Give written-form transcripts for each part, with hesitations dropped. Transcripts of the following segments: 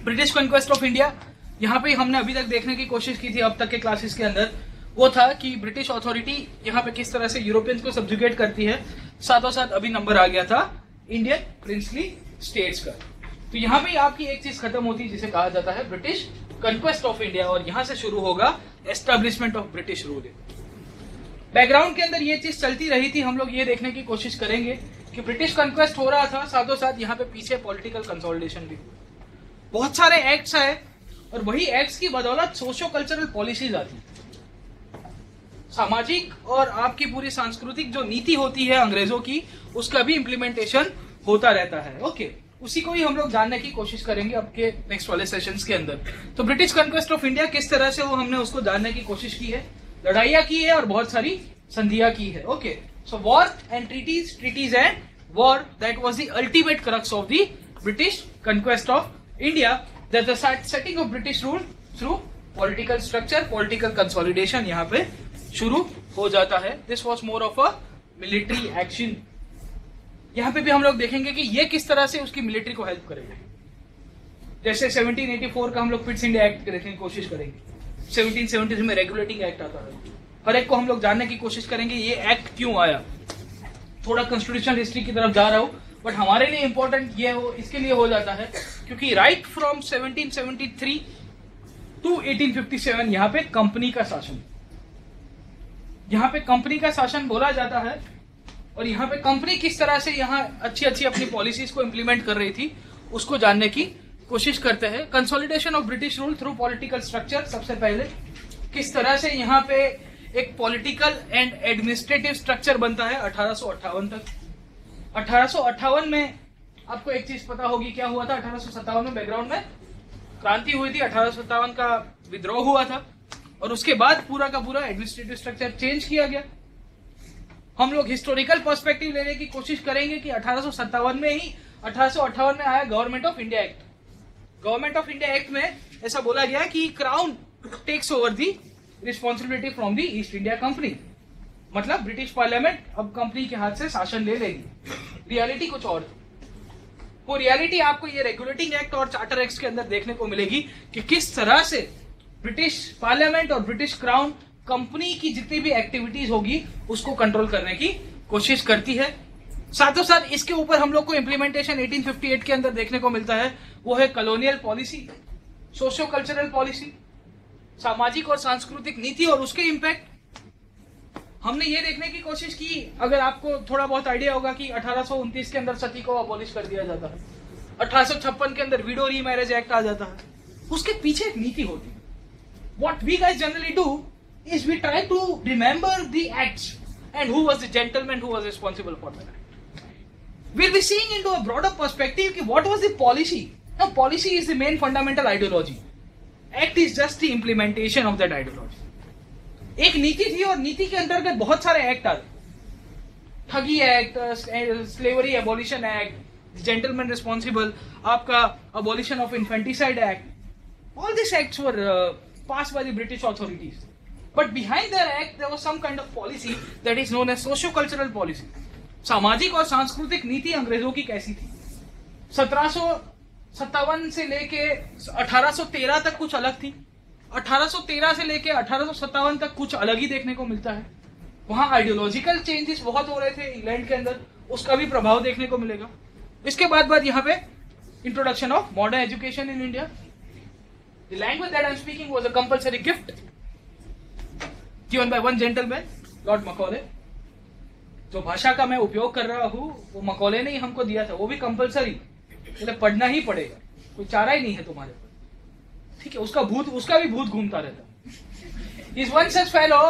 British conquest of India, यहाँ पे हमने अभी तक देखने की कोशिश की थी अब तक के क्लासेस के अंदर, वो था कि ब्रिटिश अथॉरिटी यहाँ पे किस तरह से यूरोपियंस को सब्जुगेट करती है। साथों साथ अभी नंबर आ गया था इंडियन प्रिंसली स्टेट्स का। तो यहाँ पे आपकी एक चीज खत्म होती है जिसे कहा जाता है ब्रिटिश कॉन्क्वेस्ट ऑफ इंडिया, और यहाँ से शुरू होगा establishment of British rule. Background के अंदर ये चीज चलती रही थी, हम लोग ये देखने की कोशिश करेंगे कि ब्रिटिश कॉन्क्वेस्ट हो रहा था, साथों साथ यहाँ पे पीछे पॉलिटिकल कंसोलिडेशन भी, बहुत सारे एक्ट्स आए, और वही एक्ट्स की बदौलत सोशो कल्चरल पॉलिसीज आती, सामाजिक और आपकी पूरी सांस्कृतिक जो नीति होती है अंग्रेजों की, उसका भी इम्प्लीमेंटेशन होता रहता है। ओके, उसी को ही हम लोग जानने की कोशिश करेंगे आपके नेक्स्ट वाले सेशंस के अंदर। तो ब्रिटिश कॉन्क्वेस्ट ऑफ इंडिया किस तरह से वो हमने उसको जानने की कोशिश की है, लड़ाइयां की है और बहुत सारी संधियां की है। Okay, so war and treaties and war, that was the ultimate crux of the British conquest of India, that the setting of British rule through political structure, political consolidation यहाँ पे शुरू हो जाता है। This was more of a military action. यहाँ पे भी हम लोग देखेंगे कि ये किस तरह से उसकी मिलिट्री को हेल्प करेगा। जैसे 1784 का हम लोग पिट्स इंडिया एक्ट देखने की कोशिश करेंगे, 1770 में रेगुलेटिंग एक्ट आता है, हर एक को हम लोग जानने की कोशिश करेंगे ये एक्ट क्यों आया। थोड़ा कॉन्स्टिट्यूशनल हिस्ट्री की तरफ जा रहा हूं, बट हमारे लिए इंपॉर्टेंट ये हो इसके लिए हो जाता है क्योंकि राइट फ्रॉम 1773 टू 1857 यहाँ पे कंपनी का शासन, यहाँ पे कंपनी का शासन बोला जाता है, और यहाँ पे कंपनी किस तरह से यहाँ अच्छी अच्छी अपनी पॉलिसीज को इंप्लीमेंट कर रही थी उसको जानने की कोशिश करते हैं। Consolidation of British rule through political structure, सबसे पहले किस तरह से यहाँ पे एक पॉलिटिकल एंड एडमिनिस्ट्रेटिव स्ट्रक्चर बनता है 1858 तक। 1858 में आपको एक चीज पता होगी क्या हुआ था। 1857 में बैकग्राउंड में क्रांति हुई थी, 1857 का विद्रोह हुआ था, और उसके बाद पूरा का पूरा एडमिनिस्ट्रेटिव स्ट्रक्चर चेंज किया गया। हम लोग हिस्टोरिकल पर्सपेक्टिव लेने की कोशिश करेंगे कि 1857 में ही 1858 में आया government of India act. Government of India act में ऐसा बोला गया कि crown takes over the responsibility from the East India company, मतलब ब्रिटिश पार्लियामेंट अब कंपनी के हाथ से शासन ले लेगी। रियलिटी कुछ और, वो रियलिटी आपको ये रेगुलेटिंग एक्ट और चार्टर एक्ट के अंदर देखने को मिलेगी कि किस तरह से ब्रिटिश पार्लियामेंट और ब्रिटिश क्राउन कंपनी की जितनी भी एक्टिविटीज होगी उसको कंट्रोल करने की कोशिश करती है। साथों साथ इसके ऊपर हम लोग को इम्प्लीमेंटेशन 1858 के अंदर देखने को मिलता है, वो है colonial policy, socio cultural policy, सामाजिक और सांस्कृतिक नीति और उसके इम्पैक्ट। हमने ये देखने की कोशिश की, अगर आपको थोड़ा बहुत आइडिया होगा कि 1829 के अंदर सती को अबॉलिश कर दिया जाता है, 1856 के अंदर विडो रीमैरिज एक्ट आ जाता है, उसके पीछे एक नीति होती है। What we guys generally do is we try to remember the acts and who was the gentleman who was responsible for that act. We'll be seeing into a broader perspective कि what was the policy. Now policy is the main fundamental ideology. Act is just the implementation of that ideology. एक नीति थी और नीति के अंतर्गत बहुत सारे एक्ट आते, ठगी act, slavery abolition act, gentleman responsible, आपका abolition of infanticide act, all these acts were passed by the British authorities. But behind their act, there was some kind of policy that is known as socio-cultural policy. सामाजिक और सांस्कृतिक नीति अंग्रेजों की कैसी थी। 1757 से लेके 1813 तक कुछ अलग थी, 1813 से लेके 1857 तक कुछ अलग ही देखने को मिलता है। वहां आइडियोलॉजिकल चेंजेस बहुत हो रहे थे इंग्लैंड के अंदर, उसका भी प्रभाव देखने को मिलेगा। इसके बाद यहाँ पे introduction of modern education in India. The language that I am speaking was a compulsory gift given by one gentleman, Lord Macaulay. जो भाषा का मैं उपयोग कर रहा हूँ वो मकौले ने ही हमको दिया था, वो भी कंपलसरी, मतलब पढ़ना ही पड़ेगा, कोई चारा ही नहीं है तुम्हारे पास, ठीक है। उसका भी भूत घूमता रहता। He is one such fellow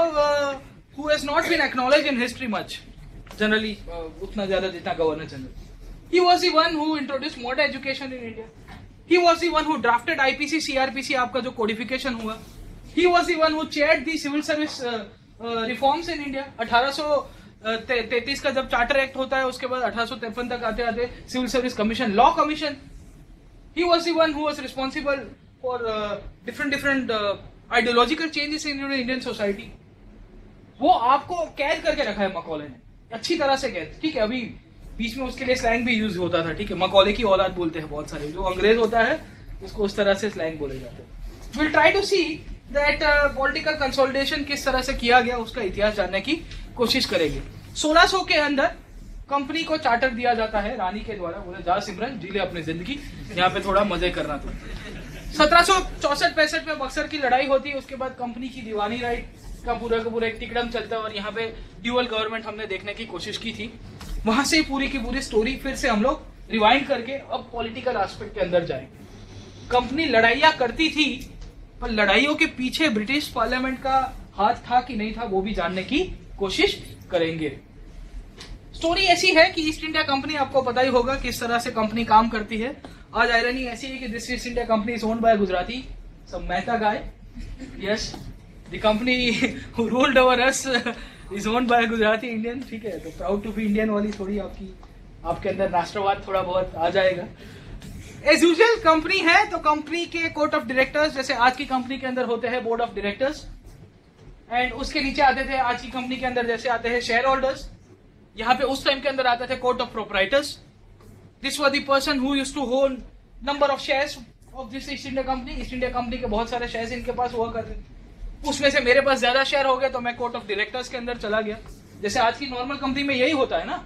who has not been acknowledged in history much, generally उतना ज्यादा जितना governor general. He was the one who introduced modern education in India. He was the one who drafted IPC, CRPC, आपका जो codification हुआ। He was the one who chaired the civil service reforms in India. 1833 का जब charter act होता है उसके बाद 1853 तक आते आते civil service commission, law commission. He was the one who was responsible for different ideological changes in Indian society. वो आपको कैद करके रखा है मकौले ने, अच्छी तरह से कैद, ठीक है। अभी बीच में उसके लिए स्लैंग भी यूज होता था, ठीक है। मकौले की औलाद बोलते हैं बहुत सारे, जो अंग्रेज होता है उसको उस तरह से स्लैंग बोले जाते हैं। Will try to see that political consolidation किस तरह से किया गया, उसका इतिहास जानने की कोशिश करेंगे। 1600 के अंदर कंपनी को चार्टर दिया जाता है रानी के द्वारा, बोले जा सिमरन जी ले अपनी जिंदगी, यहाँ पे थोड़ा मजे करना था। 1764-65 में बक्सर की लड़ाई होती है, उसके बाद कंपनी की दीवानी राइट का पूरा एक तिकड़म चलता है और यहाँ पे ड्यूअल गवर्नमेंट हमने देखने की कोशिश की थी। वहां से पूरी की पूरी स्टोरी फिर से हम लोग रिवाइंड करके अब पॉलिटिकल एस्पेक्ट के अंदर जाएं। कंपनी लड़ाइयां करती थी, पर लड़ाइयों के पीछे ब्रिटिश पार्लियामेंट का हाथ था कि नहीं था वो भी जानने की कोशिश करेंगे। स्टोरी ऐसी है कि ईस्ट इंडिया कंपनी, आपको पता ही होगा किस तरह से कंपनी काम करती है। आज आयरनी ऐसी है कि this East India company is owned by Gujarati some Mehta guy. Yes, the company who ruled over us is owned by Gujarati Indian. ठीक है, तो प्राउड टू बी इंडियन वाली थोड़ी आपके अंदर राष्ट्रवाद थोड़ा बहुत आ जाएगा। एज यूजुअल कंपनी है तो कंपनी के कोर्ट ऑफ डायरेक्टर्स, जैसे आज की कंपनी के अंदर होते हैं बोर्ड ऑफ डायरेक्टर्स, एंड उसके नीचे आते थे आज की कंपनी के अंदर जैसे आते हैं शेयर होल्डर्स। यहाँ पे उस टाइम के अंदर आते थे court of proprietors. This was the person who used to hold number of shares of this East India company. East India company के बहुत सारे शेयर्स इनके पास हुआ करते थे, उसमें से मेरे पास ज्यादा शेयर हो गए तो मैं कोर्ट ऑफ डायरेक्टर्स के अंदर चला गया। जैसे आज की नॉर्मल कंपनी में यही होता है ना,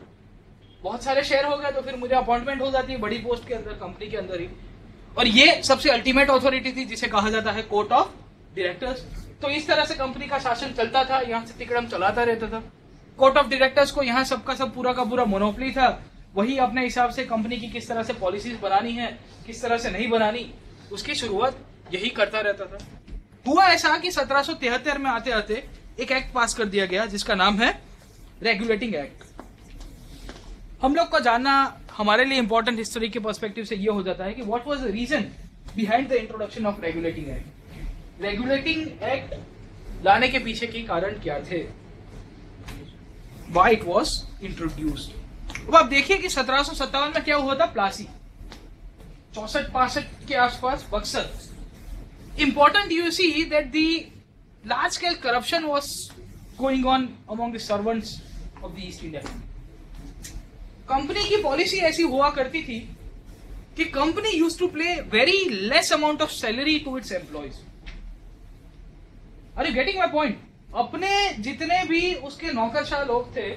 बहुत सारे शेयर हो गए तो फिर मुझे अपॉइंटमेंट हो जाती है बड़ी पोस्ट के अंदर कंपनी के अंदर ही, और ये सबसे अल्टीमेट अथॉरिटी थी जिसे कहा जाता है कोर्ट ऑफ डायरेक्टर्स। तो इस तरह से कंपनी का शासन चलता था, यहाँ से तिकड़म चलाता रहता था। कोर्ट ऑफ डायरेक्टर्स को यहाँ सबका सब पूरा का पूरा मोनोपोली था, वही अपने हिसाब से कंपनी की किस तरह से पॉलिसीज बनानी है, किस तरह से नहीं बनानी, उसकी शुरुआत यही करता रहता था। हुआ ऐसा कि 1773 में आते आते एक एक्ट पास कर दिया गया जिसका नाम है रेगुलेटिंग एक्ट। हम लोग को जानना हमारे लिए इंपॉर्टेंट हिस्ट्री के पर्सपेक्टिव से ये हो जाता है कि what was the reason behind the introduction of regulating act. Regulating act लाने के पीछे के कारण क्या थे, व्हाई इट वाज इंट्रोड्यूस्ड। अब आप देखिए कि 1757 में क्या हुआ था, प्लासी 64-65 के आसपास Buxar. Important you see that the large scale corruption was going on among the servants of the East India company. Company की पॉलिसी ऐसी हुआ करती थी कि company used to pay very less amount of salary to its employees. Are you getting my point? अपने जितने भी उसके नौकरशाह लोग थे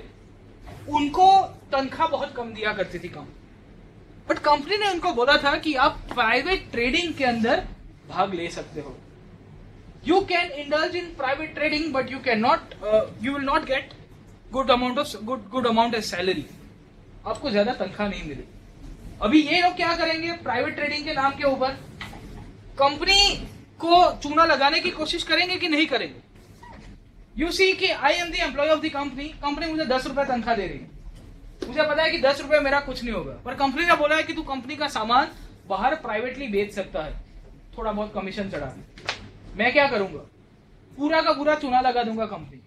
उनको तनख्वाह बहुत कम दिया करती थी कंपनी, बट कंपनी ने उनको बोला था कि आप प्राइवेट ट्रेडिंग के अंदर भाग ले सकते हो। You can indulge in private trading but you can not, you will not get good amount as salary, आपको ज्यादा तनख्वाह नहीं मिलेगी। अभी ये लोग क्या करेंगे, प्राइवेट ट्रेडिंग के नाम के ऊपर कंपनी को चूना लगाने की कोशिश करेंगे कि नहीं करेंगे। यू सी कि I am the employee of the company, company मुझे 10 रुपए तनख्वाह दे रही है, मुझे पता है कि 10 रुपए मेरा कुछ नहीं होगा, पर कंपनी ने बोला है कि तू कंपनी का सामान बाहर प्राइवेटली बेच सकता है, थोड़ा बहुत कमीशन चढ़ा। मैं क्या करूंगा, पूरा का पूरा चूना लगा दूंगा company.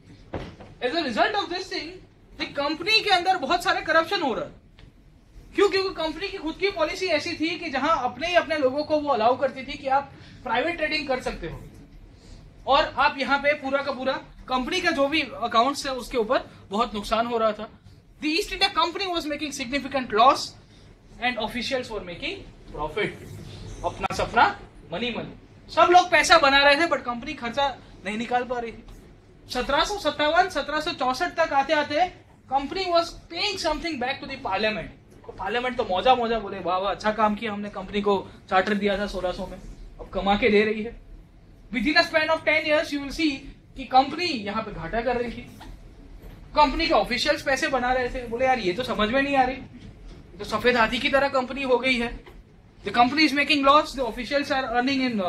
As a result of this thing company के अंदर बहुत सारे करप्शन हो रहा है। क्यों? क्योंकि कंपनी की खुद की पॉलिसी ऐसी थी कि जहां अपने ही अपने लोगों को वो अलाउ करती थी कि आप प्राइवेट ट्रेडिंग कर सकते हो, और आप यहाँ पे पूरा का पूरा कंपनी का जो भी अकाउंट्स है उसके ऊपर बहुत नुकसान हो रहा था। The East India company was making significant loss and officials were making profit. अपना सपना मनी मनी, सब लोग पैसा बना रहे थे बट कंपनी खर्चा नहीं निकाल पा रही थी। 1757-1764 तक आते आते company was paying something back to the parliament. Parliament तो मौजा बोले वाह वाह अच्छा काम किया हमने, कंपनी को चार्टर दिया था 1600 में, अब कमा के दे रही है। With in a span of 10 years you will see कि कंपनी यहाँ पे घाटा कर रही थी। कंपनी के ऑफिशियल्स पैसे बना रहे थे, बोले यार ये तो समझ में नहीं आ रही, तो सफेद हाथी की तरह कंपनी हो गई है। The company is making loss, the officials are earning in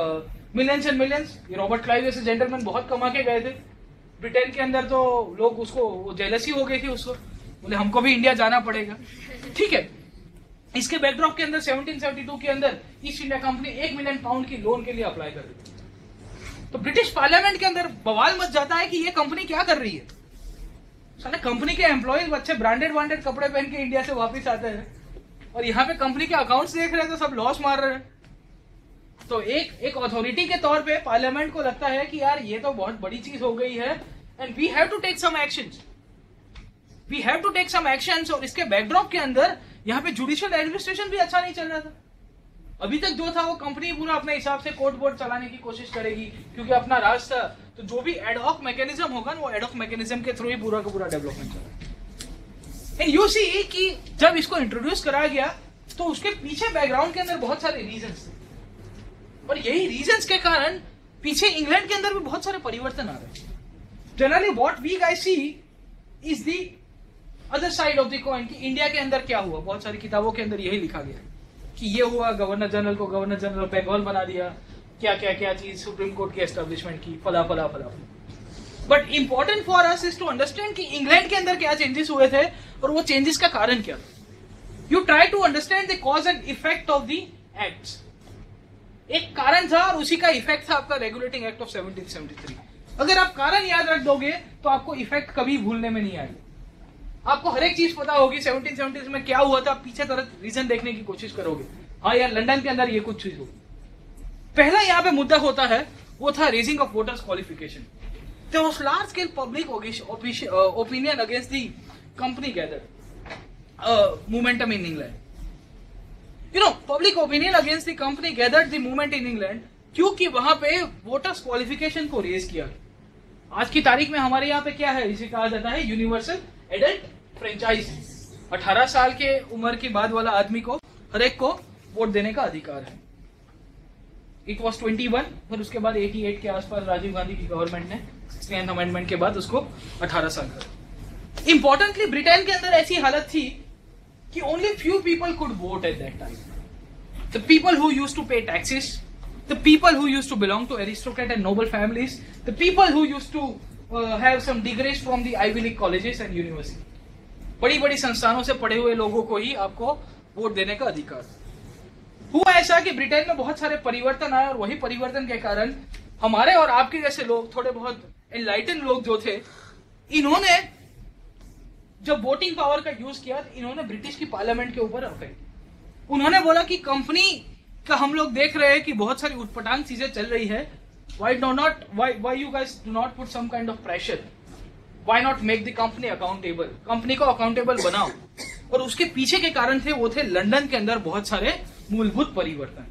millions and millions. Robert Clive जैसे जेंटलमैन बहुत कमा के गए थे ब्रिटेन के अंदर, तो लोग उसको जेलसी हो गई थी उसको, बोले हमको भी इंडिया जाना पड़ेगा। ठीक है, इसके बैकड्रॉप के अंदर 1772 के अंदर east India company 1 million pound की लोन के लिए अप्लाई कर दी। तो ब्रिटिश पार्लियामेंट के अंदर बवाल मच जाता है कि ये कंपनी क्या कर रही है। साले कंपनी के एम्प्लॉयज अच्छे ब्रांडेड कपड़े पहन के इंडिया से वापस आते हैं, और यहाँ पे कंपनी के अकाउंट्स देख रहे हैं तो सब लॉस मार रहे हैं। तो एक अथॉरिटी के तौर पे पार्लियामेंट को लगता है कि यार ये तो बहुत बड़ी चीज हो गई है and we have to take some actions, we have to take some actions. और इसके बैकड्रॉप के अंदर यहाँ पे जुडिशियल एडमिनिस्ट्रेशन भी अच्छा नहीं चल रहा था। अभी तक जो था वो कंपनी पूरा अपने हिसाब से कोड बोर्ड चलाने की कोशिश करेगी, क्योंकि अपना राज था। तो जो भी एडहॉक मैकेनिज्म होगा वो एडहॉक मैकेनिज्म के थ्रू ही पूरा का पूरा डेवलपमेंट चला। एंड यू सी कि जब इसको इंट्रोड्यूस कराया गया तो उसके पीछे बैकग्राउंड के अंदर बहुत सारे रीजंस थे, और यही रीजंस के कारण पीछे इंग्लैंड के अंदर भी बहुत सारे परिवर्तन आ रहे हैं। Generally what we guys see is the other side of the coin, कि इंडिया के अंदर क्या हुआ। बहुत सारी किताबों के अंदर यही लिखा गया कि ये हुआ, गवर्नर जनरल को गवर्नर जनरल ऑफ बंगाल बना दिया, क्या क्या क्या चीज, सुप्रीम कोर्ट की एस्टेब्लिशमेंट की, फला फला फला। But important for us is to understand कि इंग्लैंड के अंदर क्या चेंजेस हुए थे और वो चेंजेस का कारण क्या था। You try to understand the cause and effect of the acts. एक कारण था और उसी का इफेक्ट था आपका रेगुलेटिंग एक्ट ऑफ 1773। अगर आप कारण याद रख दोगे तो आपको इफेक्ट कभी भूलने में नहीं आएगा। आपको हर एक चीज पता होगी 1770 में क्या हुआ था, पीछे तरह रीजन देखने की कोशिश करोगे, हाँ यार लंदन के अंदर ये कुछ चीज होगी। पहला यहाँ पे मुद्दा होता है वो था raising of voters qualification. There was large scale public opinion against the company gathered momentum in England. You know, public opinion against the company gathered the movement in England क्योंकि वहां पे वोटर्स क्वालिफिकेशन को raise किया। आज की तारीख में हमारे यहाँ पे क्या है, इसे कहा जाता है यूनिवर्सल एडल्ट फ्रेंचाइज। 18 साल के उम्र के बाद वाला आदमी को, हर एक को वोट देने का अधिकार है। इट वॉज 21, फिर उसके बाद 88 के आसपास राजीव गांधी की गवर्नमेंट ने 16th अमेंडमेंट के बाद उसको 18 साल कर। इंपॉर्टेंटली ब्रिटेन के अंदर ऐसी हालत थी कि only few people could vote at that time. The people who used to pay taxes, the people who used to belong to aristocrat and noble families, the people who used to have some degrees from the Ivy League colleges and university. बड़ी बड़ी संस्थानों से पढ़े हुए लोगों को ही आपको vote देने का अधिकार। हुआ ऐसा कि ब्रिटेन में बहुत सारे परिवर्तन आए और वही परिवर्तन के कारण हमारे और आपके जैसे लोग, थोड़े बहुत एनलाइटन लोग जो थे, इन्होंने जब वोटिंग पावर का यूज किया, इन्होंने ब्रिटिश की पार्लियामेंट के ऊपर अफेक्ट, उन्होंने बोला कि कंपनी का हम लोग देख रहे हैं कि बहुत सारी उटपटांग चीजें चल रही है, why you guys do not put some kind of pressure, why not make the company accountable, company को अकाउंटेबल बनाओ। और उसके पीछे के कारण थे वो थे लंदन के अंदर बहुत सारे मूलभूत परिवर्तन।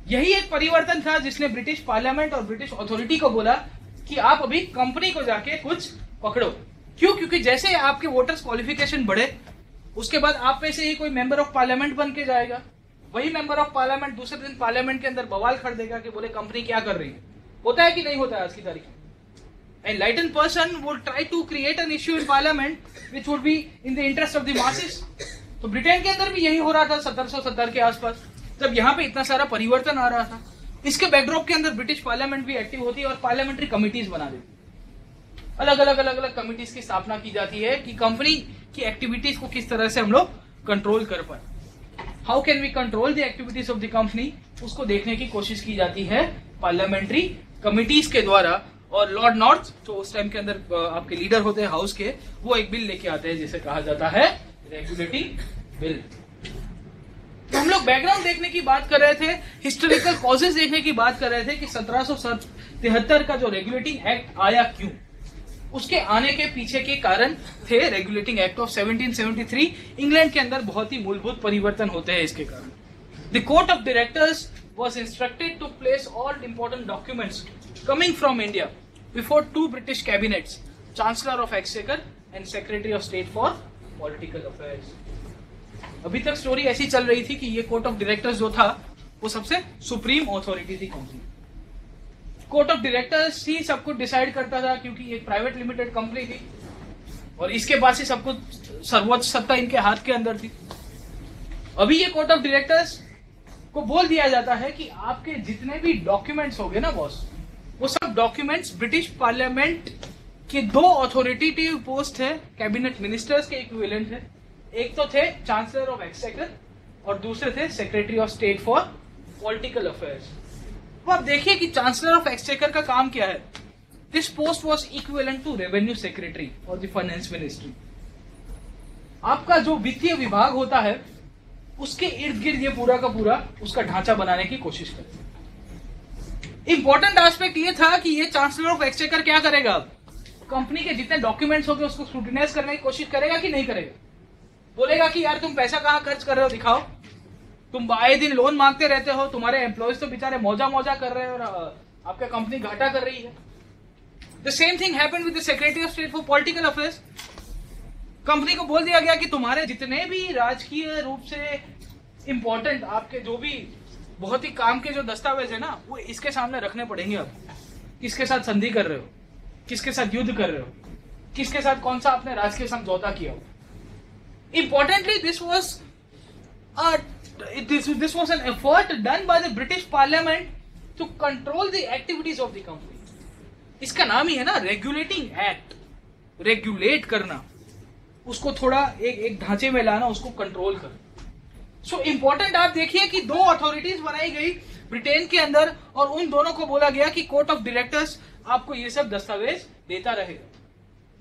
यही एक परिवर्तन था जिसने ब्रिटिश पार्लियामेंट और ब्रिटिश अथॉरिटी को बोला कि आप अभी कंपनी को जाके कुछ पकड़ो। क्यों? क्योंकि जैसे आपके वोटर्स क्वालिफिकेशन बढ़े, उसके बाद आप में से ही कोई मेंबर ऑफ पार्लियामेंट बन के जाएगा। वही मेंबर ऑफ पार्लियामेंट दूसरे दिन पार्लियामेंट के अंदर बवाल कर देगा कि बोले कंपनी क्या कर रही है। होता है कि नहीं होता है आज की तारीख में? Enlighten person would try to create an issue in parliament which would be in the interest of the masses. तो ब्रिटेन के अंदर भी यही हो रहा था 1770 के आसपास, जब यहाँ पे इतना सारा परिवर्तन आ रहा था। इसके बैकड्रॉप के अंदर ब्रिटिश पार्लियामेंट भी एक्टिव होती है और पार्लियामेंट्री कमिटीज बना देती। अलग अलग कमिटीज की स्थापना की जाती है कि कंपनी की एक्टिविटीज को किस तरह से हम लोग कंट्रोल कर पाए। How can we control the activities of the company, उसको देखने की कोशिश की जाती है पार्लियामेंट्री कमिटीज के द्वारा। और लॉर्ड नॉर्थ जो उस टाइम के अंदर आपके लीडर होते हैं हाउस के, वो एक बिल लेके आते हैं जिसे कहा जाता है रेगुलेटिंग बिल। तो हम लोग बैकग्राउंड देखने की बात कर रहे थे, हिस्टोरिकल कॉजेज देखने की बात कर रहे थे कि 1773 का जो रेगुलेटिंग एक्ट आया क्यों, उसके आने के पीछे के कारण थे रेगुलेटिंग एक्ट ऑफ 1773। इंग्लैंड के अंदर बहुत ही मूलभूत परिवर्तन होते हैं इसके कारण। The court of directors was instructed to place all important documents coming from India before to British cabinets, chancellor of exchequer and secretary of state for political affairs. अभी तक स्टोरी ऐसी चल रही थी कि ये कोर्ट ऑफ डायरेक्टर्स जो था वो सबसे सुप्रीम अथॉरिटी थी कंपनी। कोर्ट ऑफ डायरेक्टर्स ही सब कुछ डिसाइड करता था क्योंकि एक प्राइवेट लिमिटेड कंपनी थी और इसके पास ही सब कुछ सर्वोच्च सत्ता इनके हाथ के अंदर थी। अभी ये कोर्ट ऑफ डायरेक्टर्स को बोल दिया जाता है कि आपके जितने भी डॉक्यूमेंट्स होंगे ना बॉस, वो सब डॉक्यूमेंट्स ब्रिटिश पार्लियामेंट के दो अथॉरिटेटिव पोस्ट है, कैबिनेट मिनिस्टर्स के इक्विवेलेंट है। एक तो थे चांसलर ऑफ एक्सचेकर और दूसरे थे secretary of state for political affairs. तो आप देखिए कि चांसलर ऑफ एक्सचेकर का काम क्या है। This post was equivalent to revenue secretary और द फाइनेंस मिनिस्ट्री। आपका जो वित्तीय विभाग होता है उसके इर्द गिर्द ये पूरा का पूरा उसका ढांचा बनाने की कोशिश करते हैं। इंपॉर्टेंट एस्पेक्ट ये था कि ये चांसलर ऑफ एक्सचेकर क्या करेगा, कंपनी के जितने डॉक्यूमेंट्स होंगे उसको स्क्रूटिनाइज करने की कोशिश करेगा कि नहीं करेगा। बोलेगा कि यार तुम पैसा कहां खर्च कर रहे हो दिखाओ, तुम आए दिन लोन मांगते रहते हो, तुम्हारे एम्प्लॉयज तो बेचारे मौजा मौजा कर रहे हैं और आपका कंपनी घाटा कर रही है। The same thing happened with the secretary of state for political affairs. Company को बोल दिया गया कि तुम्हारे जितने भी राजकीय रूप से इंपॉर्टेंट आपके जो भी बहुत ही काम के जो दस्तावेज है ना, वो इसके सामने रखने पड़ेंगे। अब किसके साथ संधि कर रहे हो, किसके साथ युद्ध कर रहे हो, किसके साथ कौन सा आपने राजकीय समझौता किया हो। Importantly this was an effort done by the British Parliament to control the activities of the company. इसका नाम ही है ना रेगुलेटिंग एक्ट, रेगुलेट करना, उसको थोड़ा एक ढांचे में लाना, उसको कंट्रोल करना। सो इंपॉर्टेंट आप देखिए कि दो अथॉरिटीज बनाई गई ब्रिटेन के अंदर और उन दोनों को बोला गया कि कोर्ट ऑफ डायरेक्टर्स आपको ये सब दस्तावेज देता रहेगा।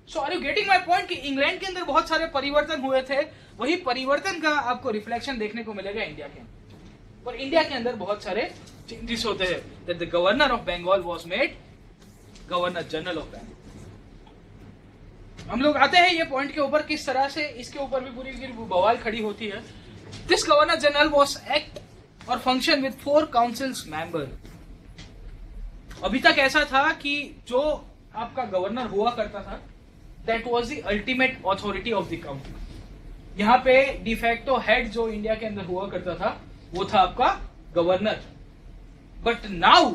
So are you getting my point कि इंग्लैंड के अंदर बहुत सारे परिवर्तन हुए थे, वही परिवर्तन का आपको रिफ्लेक्शन देखने को मिलेगा इंडिया के अंदर। और इंडिया के अंदर बहुत सारे चेंजेस होते हैं। That the governor of Bengal was made governor general of Bengal. हम लोग आते हैं ये पॉइंट के ऊपर, किस तरह से इसके ऊपर भी पूरी बवाल खड़ी होती है। This governor general was act और फंक्शन विद 4 काउंसिल्स मेंबर। अभी तक ऐसा था कि जो आपका गवर्नर हुआ करता था, that was the ultimate authority of the country. यहाँ पे डिफैक्टो हेड जो इंडिया के अंदर हुआ करता था वो था आपका गवर्नर। बट नाउ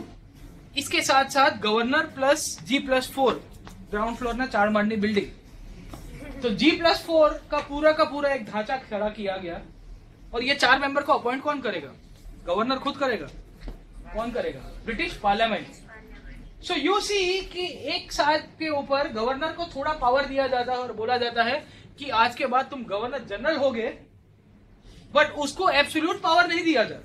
इसके साथ साथ governor plus G+4, ground floor ना 4 माड़नी बिल्डिंग, तो G+4 का पूरा एक ढांचा खड़ा किया गया। और ये 4 मेंबर को अपॉइंट कौन करेगा? गवर्नर खुद करेगा। कौन करेगा? British parliament. So you see कि एक साथ के ऊपर गवर्नर को थोड़ा पावर दिया जाता है और बोला जाता है कि आज के बाद तुम गवर्नर जनरल होगे, बट उसको एब्सोल्यूट पावर नहीं दिया जा रहा।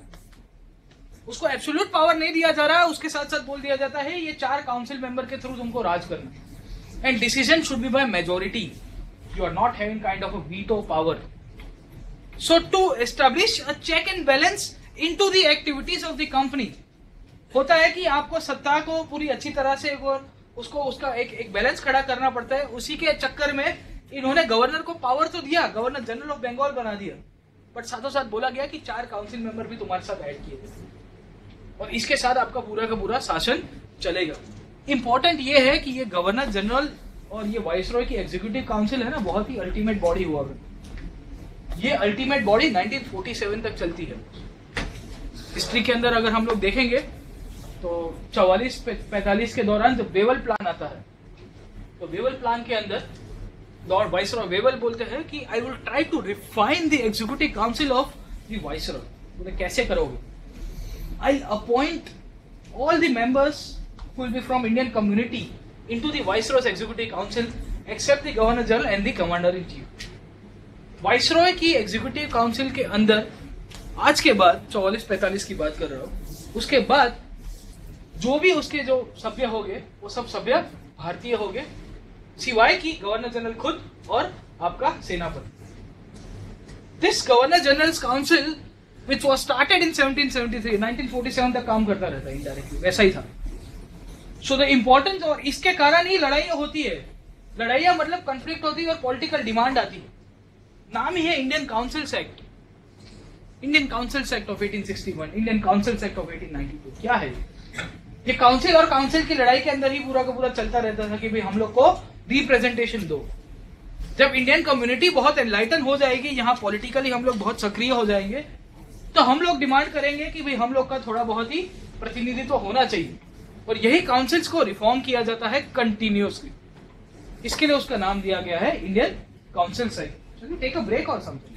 उसको एब्सोल्यूट पावर नहीं दिया जा रहा। उसके साथ साथ बोल दिया जाता है ये 4 काउंसिल मेंबर के थ्रू तुमको राज करना, and decision should be by majority. You are not having kind of a veto power. So to establish a check and balance into the activities of the company, होता है कि आपको सत्ता को पूरी अच्छी तरह से उसको उसका एक बैलेंस खड़ा करना पड़ता है। उसी के चक्कर में इन्होंने गवर्नर को पावर तो दिया, गवर्नर जनरल ऑफ बंगाल बना दिया, बट साथों साथ बोला गया कि 4 काउंसिल मेंबर भी तुम्हारे साथ ऐड किए गए और इसके साथ आपका पूरा का पूरा शासन चलेगा। इंपॉर्टेंट ये है कि ये गवर्नर जनरल और ये वाइसरॉय की एग्जीक्यूटिव काउंसिल है ना, बहुत ही अल्टीमेट बॉडी हुआ करती। ये अल्टीमेट बॉडी 1947 तक चलती है। हिस्ट्री के अंदर अगर हम लोग देखेंगे तो 44-45 के दौरान जब वेवल प्लान आता है, तो वेवल प्लान के अंदर लॉर्ड वाइसरॉय वेवल बोलते हैं कि I will try to refine the executive council of the viceroy. बोले कैसे करोगे? I appoint all the members who will be from Indian community into the Viceroy's executive council except the governor general and the commander in chief। Viceroy की executive council के अंदर आज के बाद 44-45 की बात कर रहा हूं, उसके बाद जो भी उसके जो सभ्य होंगे वो सब सभ्य भारतीय होंगे, सिवाय की गवर्नर जनरल खुद और आपका सेनापति। This governor generals council which was started in 1773, 1947 तक काम करता रहता है इनडायरेक्टली, वैसा ही था। सो द इम्पोर्टेंस, और इसके कारण ही लड़ाइयां होती है। लड़ाइयां मतलब कंफ्लिक्ट होती है और पॉलिटिकल डिमांड आती है। नाम ही है Indian councils act, Indian councils act of 1861, Indian councils act of 1892। क्या है ये? काउंसिल और काउंसिल की लड़ाई के अंदर ही पूरा का पूरा चलता रहता था कि भाई हम लोग को रिप्रेजेंटेशन दो। जब इंडियन कम्युनिटी बहुत एनलाइटन हो जाएगी, यहाँ पॉलिटिकली हम लोग बहुत सक्रिय हो जाएंगे, तो हम लोग डिमांड करेंगे कि भाई हम लोग का थोड़ा बहुत ही प्रतिनिधित्व होना चाहिए। और यही काउंसिल्स को रिफॉर्म किया जाता है कंटिन्यूअसली। इसके लिए उसका नाम दिया गया है Indian councils act. Take a break or something.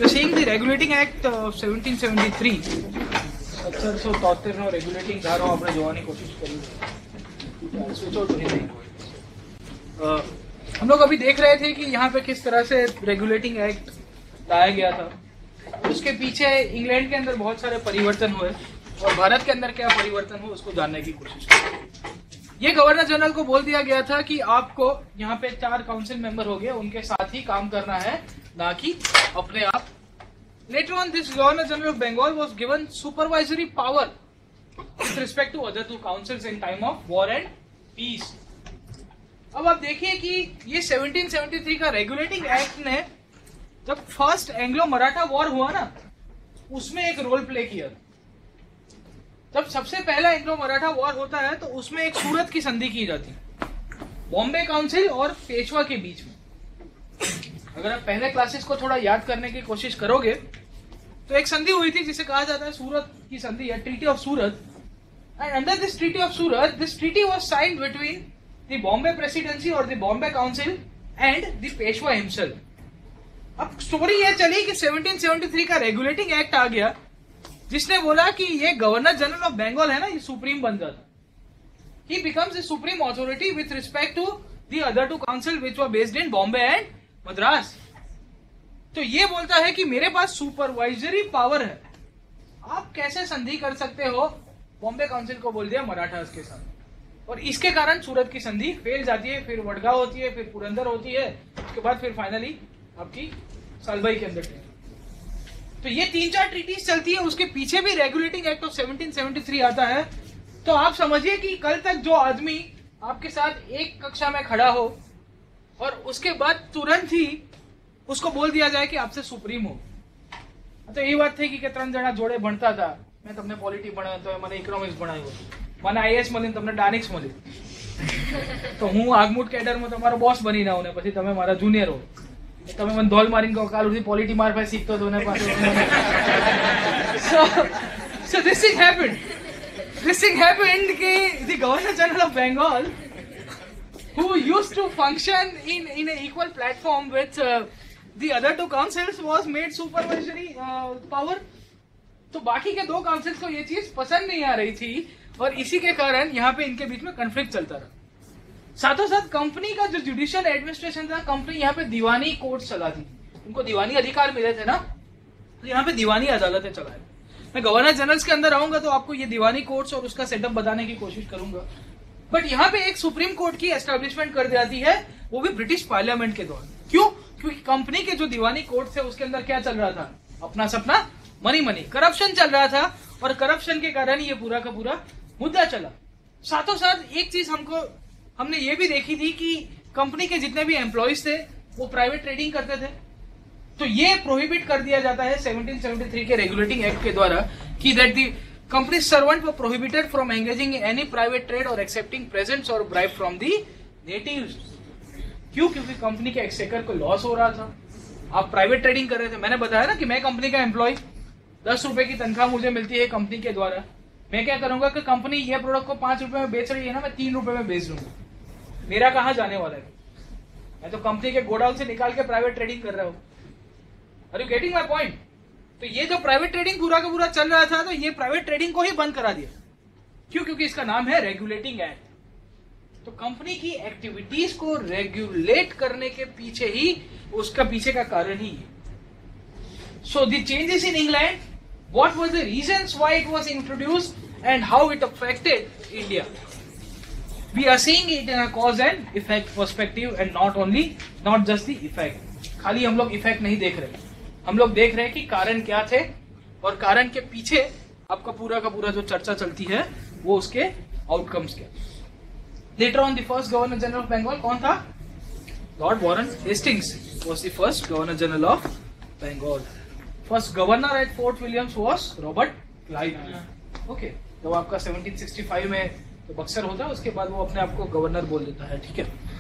seeing the regulating act of 1773 1773 regulating ધારો આપણે જોવાની કોશિશ કરી। हम लोग अभी देख रहे थे कि यहाँ पे किस तरह से रेगुलेटिंग एक्ट लाया गया था। उसके पीछे इंग्लैंड के अंदर बहुत सारे परिवर्तन हुए और भारत के अंदर क्या परिवर्तन हुआ उसको जानने की कोशिश की। ये गवर्नर जनरल को बोल दिया गया था कि आपको यहाँ पे 4 काउंसिल मेंबर हो गए, उनके साथ ही काम करना है, ना कि अपने आप। Later on, this Governor General of Bengal was given supervisory power with respect to other 2 councils in time of war and peace। अब आप देखिए कि ये 1773 का रेगुलेटिंग एक्ट ने जब फर्स्ट एंग्लो मराठा वॉर हुआ ना, उसमें एक रोल प्ले किया। जब सबसे पहला एंग्लो मराठा वॉर होता है तो उसमें एक सूरत की संधि की जाती है बॉम्बे काउंसिल और पेशवा के बीच में। अगर आप पहले क्लासेस को थोड़ा याद करने की कोशिश करोगे तो एक संधि हुई थी जिसे कहा जाता है सूरत की संधि या treaty of Surat. And under this treaty of Surat, this treaty was signed between the Bombay presidency और the Bombay council and the Peshwa himself. अब स्टोरी यह चली कि 1773 का रेगुलेटिंग एक्ट आ गया जिसने बोला कि ये गवर्नर जनरल ऑफ बंगाल है ना, ये सुप्रीम बन जाता, he becomes the supreme authority with respect to the other two council which were based in Bombay and Madras. तो ये बोलता है कि मेरे पास सुपरवाइजरी पावर है, आप कैसे संधि कर सकते हो, बॉम्बे काउंसिल को बोल दिया मराठास के साथ। और इसके कारण सूरत की संधि फेल जाती है, फिर वडगांव होती है, फिर पुरंदर होती है, उसके बाद फिर फाइनली आपकी सालबाई के अंदर। तो ये 3-4 ट्रीटीज चलती है, उसके पीछे भी रेगुलेटिंग एक्ट ऑफ 1773 आता है। तो आप समझिए कि कल तक जो आदमी आपके साथ एक कक्षा में खड़ा हो और उसके बाद तुरंत ही उसको बोल दिया जाए कि आपसे सुप्रीम हो। तो ये बात थी कि 3 जना जोड़े भणता था, मैं तमने पॉलिटी भणाव्यो तो મને ઇકોનોમિક્સ ભણાવ્યો, મને આઈએસ મળીને તમને ડાનિક્સ મળી, તો હું આગમૂટ કેડરમાં તમારો બોસ બની ના ને પછી તમે મારા જુનિયર હો, તમે મને ધોલ મારીને કહો કાલ સુધી પોલિટી મારફે શીખતો તો ને પાછો so this thing happened कि the governor general of Bengal who used to function in an equal platform with the other 2 councils was made supervisory power। तो बाकी के 2 काउंसिल्स को ये चीज पसंद नहीं आ रही थी और इसी के कारण यहाँ पे इनके बीच में कन्फ्लिक्ट चलता रहा। साथों साथ कंपनी का जो जुडिशियल एडमिनिस्ट्रेशन था, कंपनी यहाँ पे दीवानी कोर्ट चलाती थी, उनको दीवानी अधिकार मिले थे ना, तो यहाँ पे दीवानी अदालतें चलाए। मैं गवर्नर जनरल के अंदर आऊंगा तो आपको ये दीवानी कोर्ट्स और उसका सेटअप बताने की कोशिश करूंगा। बट यहाँ पे एक सुप्रीम कोर्ट की एस्टेब्लिशमेंट कर जाती है, वो भी ब्रिटिश पार्लियामेंट के द्वारा। क्यों? क्योंकि कंपनी के जो दीवानी कोर्ट थे उसके अंदर क्या चल रहा था, अपना सपना मनी करप्शन चल रहा था और करप्शन के कारण ये पूरा का पूरा मुद्दा चला। साथों साथ एक चीज हमने ये भी देखी थी कि कंपनी के जितने भी एम्प्लॉइज थे वो प्राइवेट ट्रेडिंग करते थे। तो ये प्रोहिबिट कर दिया जाता है 1773 के रेगुलेटिंग एक्ट के द्वारा कि that the company servant were prohibited from engaging in any private trade और एक्सेप्टिंग प्रेजेंट्स और ब्राइब फ्रॉम दी नेटिव्स। क्यों? क्योंकि कंपनी के एक्सचेकर को लॉस हो रहा था, आप प्राइवेट ट्रेडिंग कर रहे थे। मैंने बताया ना कि मैं कंपनी का एम्प्लॉय, 10 रुपए की तनख्वाह मुझे मिलती है कंपनी के द्वारा। मैं क्या करूंगा कि कंपनी ये प्रोडक्ट को 5 रुपए में बेच रही है ना, मैं 3 रुपए में बेच लूंगा, मेरा कहाँ जाने वाला है? मैं तो कंपनी के गोडाउन से निकाल के प्राइवेट ट्रेडिंग कर रहा हूँ। Are you getting my point? तो ये जो प्राइवेट ट्रेडिंग पूरा का पूरा चल रहा था, तो ये प्राइवेट ट्रेडिंग को ही बंद करा दिया। क्यों? क्योंकि इसका नाम है रेगुलेटिंग एक्ट। तो कंपनी की एक्टिविटीज को रेगुलेट करने के पीछे ही, उसका पीछे का कारण ही है। So the changes in England, what was the reasons why it was introduced and how it affected India? We are seeing it in a cause and effect perspective and not just the effect। खाली हम लोग effect नहीं देख रहे, हम लोग देख रहे हैं कि कारण क्या थे और कारण के पीछे आपका पूरा का पूरा जो चर्चा चलती है वो उसके आउटकम्स क्या। Later on the first governor general of Bengal कौन था? Lord Warren Hastings was the first governor general of Bengal। First governor at fort Williams was Robert Clive. Okay, तो आपका 1765 में तो बक्सर होता है, उसके बाद वो अपने आप को गवर्नर बोल देता है, ठीक है।